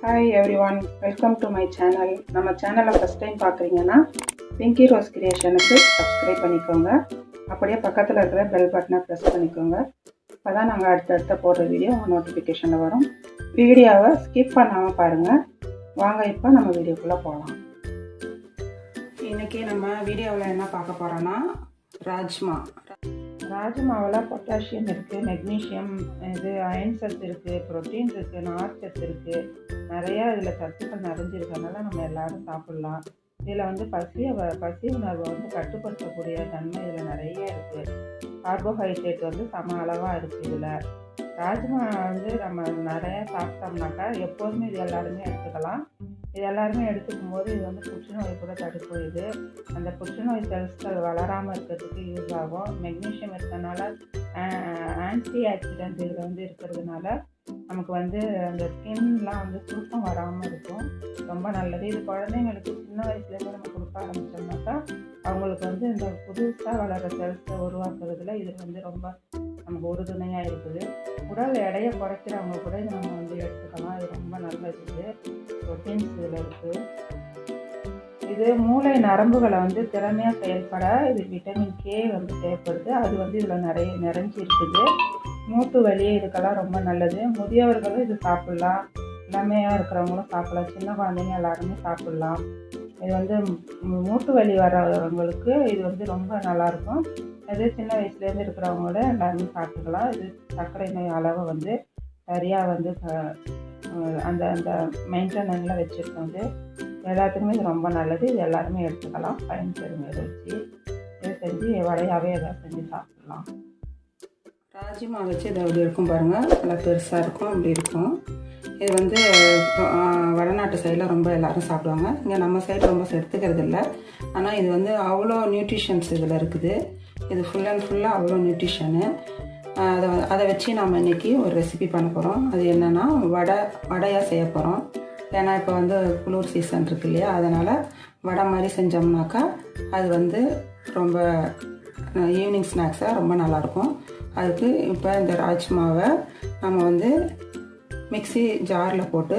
Hi everyone, welcome to my channel. நம்ம சேனலை first time பார்க்குறீங்கன்னா பிங்கி ரோஸ் கிரியேஷனுக்கு சப்ஸ்கிரைப் பண்ணிக்கோங்க. அப்படியே பக்கத்தில் இருக்கிற பெல் பட்டனை ப்ரெஸ் பண்ணிக்கோங்க. அப்போ தான் நாங்கள் அடுத்தடுத்த போடுற வீடியோ உங்கள் நோட்டிஃபிகேஷனில் வரும். வீடியோவை ஸ்கிப் பண்ணாமல் பாருங்கள். வாங்க இப்போ நம்ம வீடியோக்குள்ளே போகலாம். இன்றைக்கி நம்ம வீடியோவில் என்ன பார்க்க போகிறோன்னா ராஜ்மாவில் பொட்டாசியம் இருக்குது, மெக்னீஷியம், அயன் சத்து இருக்குது, ப்ரோட்டீன் இருக்குது, நார் சத்து இருக்குது, நிறையா இதில் சத்துக்கள் நிறைஞ்சிருக்கனால நம்ம எல்லோரும் சாப்பிட்லாம். இதில் பசி உணர்வை கட்டுப்படுத்தக்கூடிய தன்மை இதில் நிறைய இருக்குது. கார்போஹைட்ரேட் சம அளவாக இருக்குது. இதில் ராஜ்மா நம்ம நிறையா சாப்பிட்டோம்னாக்கா எப்போதுமே இது எல்லாருமே எடுத்துக்கலாம். இது எல்லாருமே எடுத்துக்கும் போது இது புற்றுநோய் கூட தடுக்கும். இது அந்த புற்றுநோய் செல்ஸ்கள் வளராமல் இருக்கிறதுக்கு யூஸ் ஆகும். மெக்னீஷியம் இருக்கிறதுனால ஆன்டி ஆக்சிடென்ட் இதில் இருக்கிறதுனால நமக்கு அந்த ஸ்கின்லாம் சுருக்கம் வராமல் இருக்கும். ரொம்ப நல்லது. இது குழந்தைங்களுக்கு சின்ன வயசுலேருந்து நம்ம கொடுக்க ஆரம்பித்தோம்னாக்கா அவங்களுக்கு இந்த புதுசாக வளர்கிற செல்ஸை உருவாக்குறதுல இது ரொம்ப நமக்கு உறுதுணையாக இருக்குது. உடல் எடையை குறைக்கிறவங்க கூட இது நம்ம எடுத்துக்கலாம். இது ரொம்ப நல்லது. இது ப்ரோட்டீன்ஸ் இதில் இருக்குது. இது மூளை நரம்புகளை திறமையாக செயல்பட இது விட்டமின் கே தேவைப்படுது. அது இதில் நிறைஞ்சி இருக்குது. மூட்டு வலி இதுக்கெல்லாம் ரொம்ப நல்லது. முதியவர்களும் இது சாப்பிட்லாம், இளமையாக இருக்கிறவங்களும் சாப்பிட்லாம், சின்ன குழந்தைங்க எல்லாருமே சாப்பிட்லாம். இது மூட்டு வலி வரவங்களுக்கு இது ரொம்ப நல்லாயிருக்கும். அது சின்ன வயசுலேருந்து இருக்கிறவங்களோட எல்லாருமே சாப்பிட்டுக்கலாம். இது சர்க்கரை நோய் அளவை சரியாக அந்த அந்த மெயின்டெனன்ஸில் வச்சுருக்கோம். எல்லாத்துக்குமே இது ரொம்ப நல்லது. இது எல்லாருமே எடுத்துக்கலாம். பயன் பெறும். இதை வச்சு இதை செஞ்சு வடையாகவே எதாவது செஞ்சு சாப்பிட்லாம். ராஜ்மா வச்சு இதை அப்படி இருக்கும் பாருங்கள், நல்லா பெருசாக இருக்கும். அப்படி இருக்கும். இது வடநாட்டு சைடில் ரொம்ப எல்லோரும் சாப்பிடுவாங்க. இங்கே நம்ம சைடு ரொம்ப எடுத்துக்கிறது இல்லை. ஆனால் இது அவ்வளோ நியூட்ரிஷன்ஸ் இதில் இருக்குது. இது ஃபுல்லாக அவ்வளோ நியூட்ரிஷனு. அதை வச்சு நம்ம இன்றைக்கி ஒரு ரெசிபி பண்ண போகிறோம். அது என்னென்னா வடையாக செய்ய போகிறோம். ஏன்னா இப்போ குளிர் சீசன் இருக்கு இல்லையா, அதனால் வடை மாதிரி செஞ்சோம்னாக்கா அது ரொம்ப ஈவினிங் ஸ்நாக்ஸாக ரொம்ப நல்லாயிருக்கும். அதுக்கு இப்போ இந்த ராஜ்மாவை நம்ம மிக்ஸி ஜாரில் போட்டு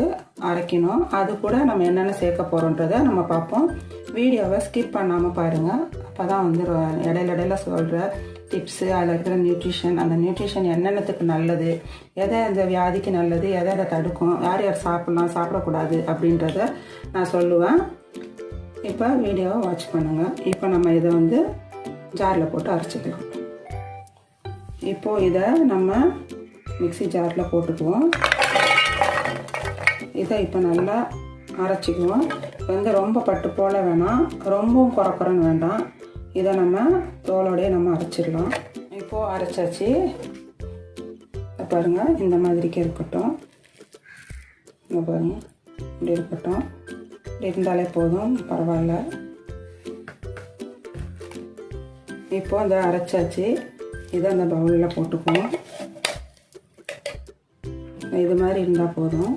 அரைக்கணும். அது கூட நம்ம என்னென்ன சேர்க்க போகிறோன்றதை நம்ம பார்ப்போம். வீடியோவை ஸ்கிப் பண்ணாமல் பாருங்கள். அப்போ தான் இடையில சொல்கிற டிப்ஸு, அதில் இருக்கிற நியூட்ரிஷன், அந்த நியூட்ரிஷன் என்னென்னத்துக்கு நல்லது, எதை அந்த வியாதிக்கு நல்லது, எதை தடுக்கும், யார் சாப்பிட்லாம் சாப்பிடக்கூடாது அப்படின்றத நான் சொல்லுவேன். இப்போ வீடியோவை வாட்ச் பண்ணுங்கள். இப்போ நம்ம இதை ஜாரில் போட்டு அரைச்சிக்கலாம். இப்போது இதை நம்ம மிக்ஸி ஜாரில் போட்டுக்குவோம். இதை இப்போ நல்லா அரைச்சிக்குவோம். ரொம்ப பட்டு போல வேணாம், ரொம்பவும் குறக்குறன்னு வேண்டாம். இதை நம்ம தோலோடையே நம்ம அரைச்சிடலாம். இப்போது அரைச்சாச்சு. பாருங்கள், இந்த மாதிரிக்கு இருக்கட்டும். இங்கே பாருங்கள், இப்படி இருக்கட்டும். இப்படி இருந்தாலே போதும், பரவாயில்ல. இப்போது இந்த அரைச்சாச்சு. இதை அந்த பவுலில் போட்டுக்குவோம். இது மாதிரி இருந்தால் போதும்.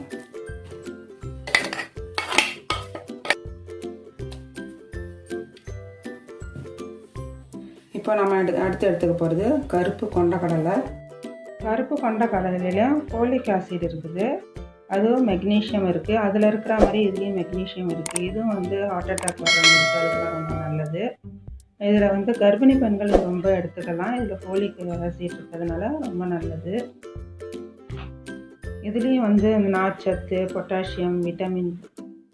இப்போ நம்ம அடுத்து எடுத்துக்க போகிறது கருப்பு கொண்டக்கடலை. கருப்பு கொண்டக்கடலையிலையும் ஃபோலிக் ஆசிட் இருக்குது, அதுவும் மெக்னீஷியம் இருக்குது. அதில் இருக்கிற மாதிரி இதுலேயும் மெக்னீஷியம் இருக்குது. இதுவும் ஹார்ட் அட்டாக் வர்றவங்களுக்கு அதுக்கெலாம் ரொம்ப நல்லது. இதில் கர்ப்பிணி பெண்கள் இது ரொம்ப எடுத்துக்கலாம். இதில் ஃபோலிக் ஆசிட் இருக்கிறதுனால ரொம்ப நல்லது. இதுலேயும் நார்ச்சத்து, potassium, vitamin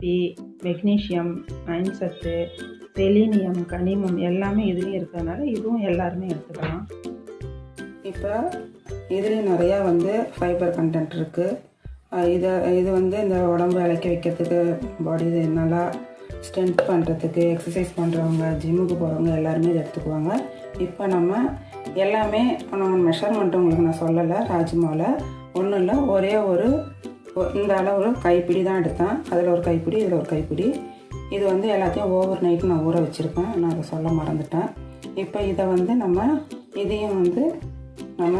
B, magnesium, iron சத்து, செலீனியம், கனிமம் எல்லாமே இதுலேயும் இருக்கிறதுனால இதுவும் எல்லாருமே எடுத்துக்கலாம். இப்போ இதுலேயும் நிறையா ஃபைபர் கண்டென்ட் இருக்குது. இது இந்த உடம்பு இளைக்க வைக்கிறதுக்கு, பாடி நல்லா ஸ்ட்ரென்த் பண்ணுறதுக்கு, எக்ஸசைஸ் பண்ணுறவங்க, ஜிம்முக்கு போகிறவங்க எல்லாருமே இதை எடுத்துக்குவாங்க. இப்போ நம்ம எல்லாமே நம்ம மெஷர்மெண்ட்டு உங்களுக்கு நான் சொல்லலை. ராஜ்மாவில் ஒன்றும் இல்லை, ஒரே இந்த அளவு கைப்பிடி தான் எடுத்தேன். அதில் ஒரு கைப்பிடி, இதில் ஒரு கைப்பிடி. இது எல்லாத்தையும் ஓவர் நைட்டு நான் ஊற வச்சுருக்கேன். நான் அதை சொல்ல மறந்துட்டேன். இப்போ இதை நம்ம இதையும் நம்ம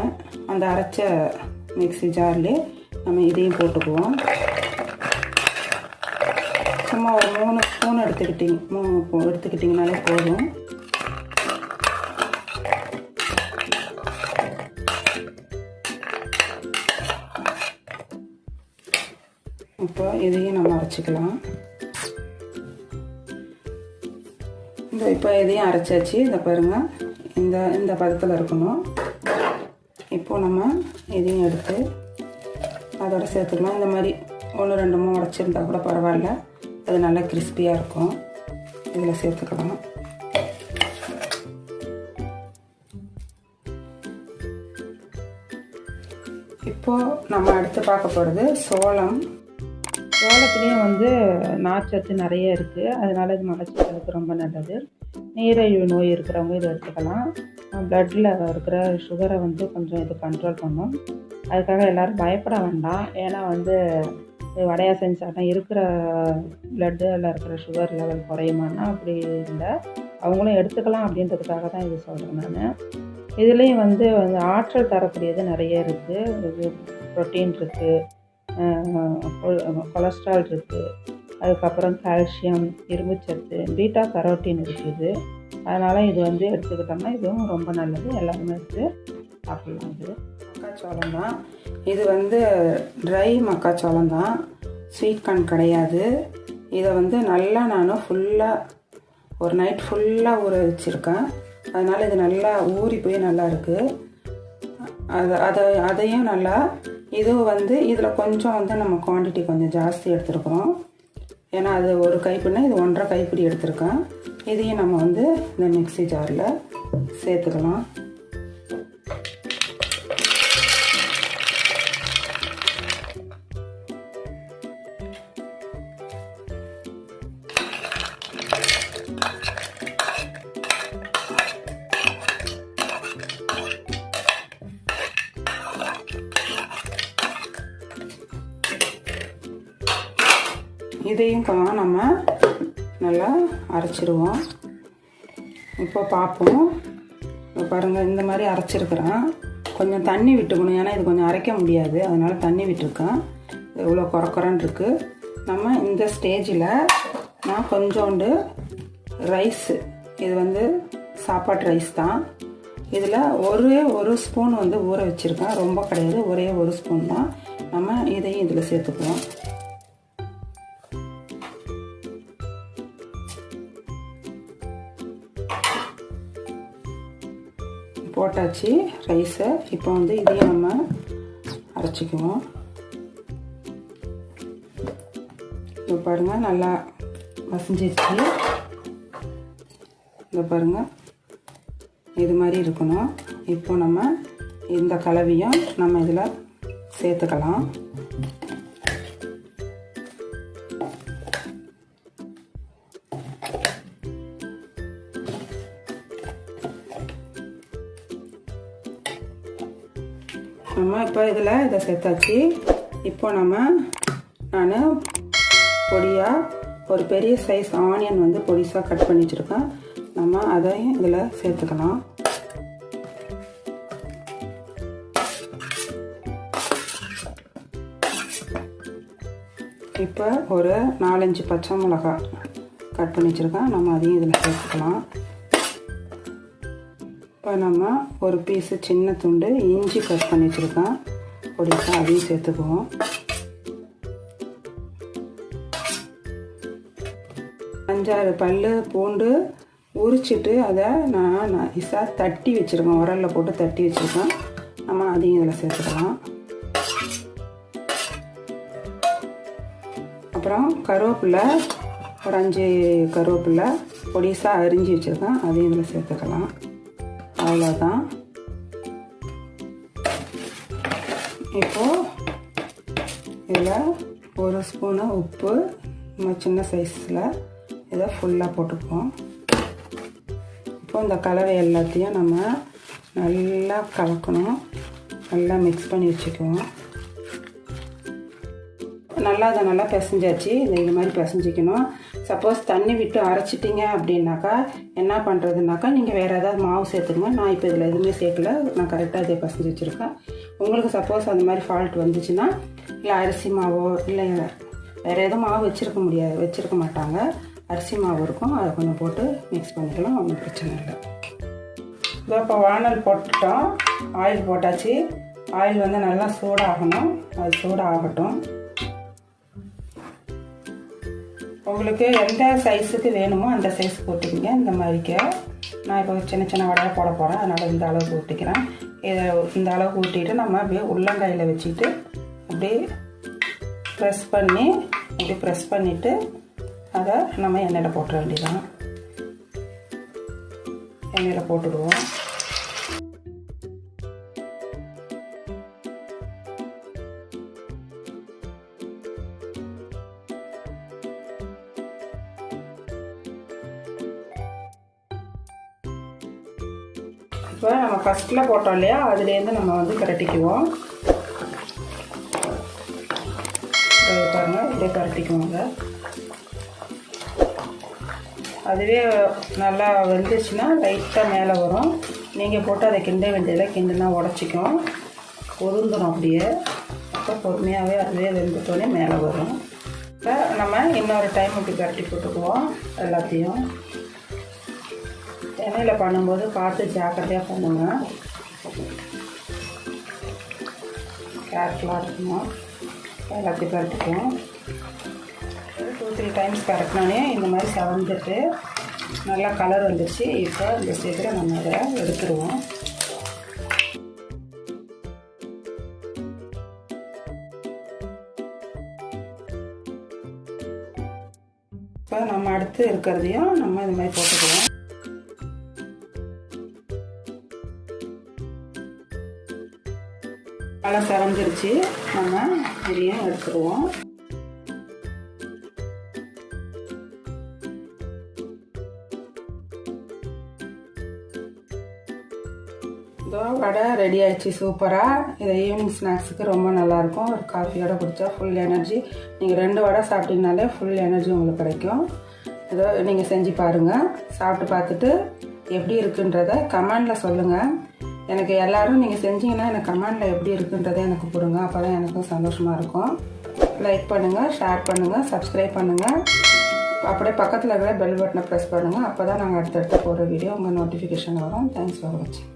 அந்த அரைச்ச மிக்ஸி ஜார்லேயே நம்ம இதையும் போட்டுக்குவோம். சும்மா ஒரு 3 ஸ்பூன் எடுத்துக்கிட்டிங்கனாலே போதும். இப்போ இப்போ இதையும் நம்ம அரைச்சிக்கலாம். இப்போ இதையும் அரைச்சாச்சு. இதை பாருங்கள், இந்த பதத்தில் இருக்கணும். இப்போது நம்ம இதையும் எடுத்து அதோட சேர்த்துக்கலாம். இந்த மாதிரி 1-2 உடைச்சிருந்தா கூட பரவாயில்ல, அது நல்லா கிறிஸ்பியாக இருக்கும். இதில் சேர்த்துக்கலாம். இப்போது நம்ம அடுத்து பார்க்க போகிறது சோளத்துலேயும் வந்து நார்ச்சத்து நிறைய இருக்குது. அதனால இது மலச்சிக்கலுக்கு ரொம்ப நல்லது. நீரிழிவு நோய் இருக்கிறவங்க இதை எடுத்துக்கலாம். ப்ளட்டில் இருக்கிற சுகரை வந்து கொஞ்சம் இது கண்ட்ரோல் பண்ணும். அதுக்காக எல்லோரும் பயப்பட வேண்டாம். ஏன்னா வந்து வடையாக செஞ்சாட்டா இருக்கிற ப்ளட்டில் இருக்கிற சுகர் லெவல் குறையுமானா அப்படி இல்லை, அவங்களும் எடுத்துக்கலாம் அப்படின்றதுக்காக தான் இது சொல்கிறேன் நான். இதுலேயும் வந்து ஆற்றல் தரக்கூடியது நிறைய இருக்குது. இது ப்ரோட்டீன் இருக்குது, கொலஸ்ட்ரால் இருக்குது, அதுக்கப்புறம் கால்சியம், இரும்புச்சத்து, பீட்டா கரோட்டின் இருக்குது. அதனால் இது வந்து எடுத்துக்கிட்டோம்னா இதுவும் ரொம்ப நல்லது. எல்லாருமே எடுத்து சாப்பிட்லாம். இது மக்காச்சோளம் தான். இது வந்து ட்ரை மக்காச்சோளம் தான், ஸ்வீட் கார்ன் கிடையாது. இதை வந்து நல்லா நான் ஒரு நைட் ஃபுல்லாக ஊற வச்சுருக்கேன். அதனால் இது நல்லா ஊறி போய் நல்லா இருக்குது. அதையும் நல்லா இது வந்து இதில் கொஞ்சம் வந்து நம்ம குவான்டிட்டி கொஞ்சம் ஜாஸ்தி எடுத்துருக்குறோம். ஏன்னா அது ஒரு கைப்பிடினா இது 1.5 கைப்பிடி எடுத்துருக்கேன். இதையும் நம்ம வந்து இந்த மிக்ஸி ஜாரில் சேர்த்துக்கலாம். இதையும் நம்ம நல்லா அரைச்சிடுவோம். இப்போ பார்ப்போம். இப்போ பாருங்கள், இந்த மாதிரி அரைச்சிருக்கிறேன். கொஞ்சம் தண்ணி விட்டுக்கணும், ஏன்னா இது கொஞ்சம் அரைக்க முடியாது, அதனால் தண்ணி விட்டுருக்கேன். இவ்வளோ குறக்குறன்னு இருக்குது. நம்ம இந்த ஸ்டேஜில் நான் கொஞ்சோண்டு ரைஸு, இது வந்து சாப்பாட்டு ரைஸ் தான், இதில் ஒரு ஸ்பூன் வந்து ஊற வச்சுருக்கேன். ரொம்ப கிடையாது, ஒரே ஒரு ஸ்பூன் தான். நம்ம இதையும் இதில் சேர்த்துக்குவோம். போட்டாச்சு ரைஸை. இப்போ வந்து இதையும் நம்ம அரைச்சிக்குவோம். இப்போ பாருங்கள், நல்லா மசிஞ்சிருச்சு. இதை பாருங்கள், இது மாதிரி இருக்கணும். இப்போ நம்ம இந்த கலவையும் நம்ம இதில் சேர்த்துக்கலாம். நம்ம இப்போ இதை சேர்த்தாச்சு. இப்போ நான் பொடியாக ஒரு பெரிய சைஸ் ஆனியன் வந்து பொடிசாக கட் பண்ணி வச்சுருக்கேன். நம்ம அதையும் இதில் சேர்த்துக்கலாம். இப்போ ஒரு 4-5 பச்சை மிளகாய் கட் பண்ணி வச்சுருக்கேன். நம்ம அதையும் இதில் சேர்த்துக்கலாம். இப்போ நம்ம ஒரு பீஸு சின்ன துண்டு இஞ்சி கட் பண்ணி வச்சுருக்கேன் பொடிசா, அதையும் சேர்த்துக்குவோம். 5-6 பல் பூண்டு உரிச்சிட்டு அதை நான் நைஸாக தட்டி வச்சுருக்கேன், உரலில் போட்டு தட்டி வச்சுருக்கேன். நம்ம அதையும் இதில் சேர்த்துக்கலாம். அப்புறம் கருவேப்பிலை, ஒரு 5 கருவேப்பிலை பொடிசாக அரிஞ்சு வச்சுருக்கேன், அதையும் இதில் சேர்த்துக்கலாம். அவ்வளோதான். இப்போது இதில் ஒரு ஸ்பூனு உப்பு, நம்ம சின்ன சைஸில் இதை ஃபுல்லாக போட்டுக்குவோம். இப்போ இந்த கலவை எல்லாத்தையும் நம்ம நல்லா கலக்கணும், நல்லா மிக்ஸ் பண்ணி வச்சுக்குவோம். அதை நல்லா பிசைஞ்சாச்சு. இது மாதிரி பிசைஞ்சிக்கணும். சப்போஸ் தண்ணி விட்டு அரைச்சிட்டிங்க அப்படின்னாக்கா என்ன பண்ணுறதுனாக்கா நீங்கள் வேறு ஏதாவது மாவு சேர்த்துக்கங்க. நான் இப்போ இதில் எதுவுமே சேர்க்கல, நான் கரெக்டாக இதை பிசைஞ்சு வச்சுருக்கேன். உங்களுக்கு சப்போஸ் அந்த மாதிரி ஃபால்ட் வந்துச்சுன்னா, இல்லை அரிசி மாவோ இல்லை வேறு எதுவும் மாவு வச்சுருக்க மாட்டாங்க, அரிசி மாவு இருக்கும், அதை கொஞ்சம் போட்டு மிக்ஸ் பண்ணிக்கலாம், ஒன்றும் பிரச்சனை இல்லை. இப்போ வானல் போட்டுட்டோம், ஆயில் போட்டாச்சு. ஆயில் வந்து நல்லா சூடாகணும், அது சூடாகட்டும். உங்களுக்கு எந்த சைஸுக்கு வேணுமோ அந்த சைஸ் போட்டுக்கிங்க. இந்த மாதிரிக்க நான் இப்போ சின்ன சின்ன வடையாக போட போகிறேன், அதனால் இந்த அளவுக்கு ஊற்றிக்கிறேன். இதை இந்த அளவுக்கு ஊற்றிட்டு நம்ம அப்படியே உள்ளங்காயில் வச்சுட்டு அப்படியே ப்ரெஸ் பண்ணிவிட்டு அதை நம்ம எண்ணெயில் போட்டுற வேண்டியதான். எண்ணெயில் போட்டுடுவோம். இப்போ நம்ம ஃபஸ்ட்டில் போட்டோம் இல்லையா, அதுலேருந்து நம்ம வந்து கரட்டிக்குவோம். பாருங்கள், இப்படியே கரட்டிக்குவோங்க. அதுவே நல்லா வெந்துச்சுன்னா லைட்டாக மேலே வரும். நீங்கள் போட்டு அதை கிண்ட வேண்டியதில் கிண்டுனா உடச்சிக்கும், பொருந்துடும் அப்படியே. அப்போ பொறுமையாகவே அதுவே வெந்துட்டோன்னே மேலே வரும். இப்போ நம்ம இன்னொரு டைம் இப்படி கரட்டி போட்டுக்குவோம். எல்லாத்தையும் எண்ணெயில் பண்ணும்போது பார்த்து ஜாக்கிரதையாக பண்ணுங்க, கேர்ஃபுல்லாக இருக்கணும். எல்லாத்தையும் கரட்டிக்குவோம். 2-3 டைம்ஸ் கரெக்டானே இந்த மாதிரி செவந்துட்டு நல்லா கலர் வந்துடுச்சு. இப்போ இந்த ஸ்டேஜில் நம்ம அதை எடுத்துருவோம். இப்போ நம்ம அடுத்து இருக்கிறதையும் நம்ம இந்த மாதிரி போட்டுக்குவோம். நல்லா செவந்துருச்சு. நம்ம இதையும் எடுத்துருவோம். இதோ வடை ரெடி ஆயிடுச்சு சூப்பராக. இதை ஈவினிங் ஸ்நாக்ஸுக்கு ரொம்ப நல்லாயிருக்கும். ஒரு காஃபியோட குடித்தா ஃபுல் எனர்ஜி. நீங்கள் 2 வடை சாப்பிட்டீங்கனாலே ஃபுல் எனர்ஜி உங்களுக்கு கிடைக்கும். இதோ நீங்கள் செஞ்சு பாருங்கள். சாப்பிட்டு பார்த்துட்டு எப்படி இருக்குன்றதை கமெண்டில் சொல்லுங்கள். எனக்கு எல்லோரும் நீங்கள் செஞ்சீங்கன்னா எனக்கு கமெண்டில் எப்படி இருக்குன்றதை எனக்கு கொடுங்க. அப்போ தான் எனக்கும் சந்தோஷமாக இருக்கும். லைக் பண்ணுங்கள், ஷேர் பண்ணுங்கள், சப்ஸ்கிரைப் பண்ணுங்கள். அப்படியே பக்கத்தில் இருக்கிற பெல் பட்டனை ப்ரெஸ் பண்ணுங்கள். அப்போ தான் நாங்கள் அடுத்தடுத்து போகிற வீடியோ உங்கள் நோட்டிஃபிகேஷன் வரும். தேங்க்ஸ் ஃபார் வாட்சிங்.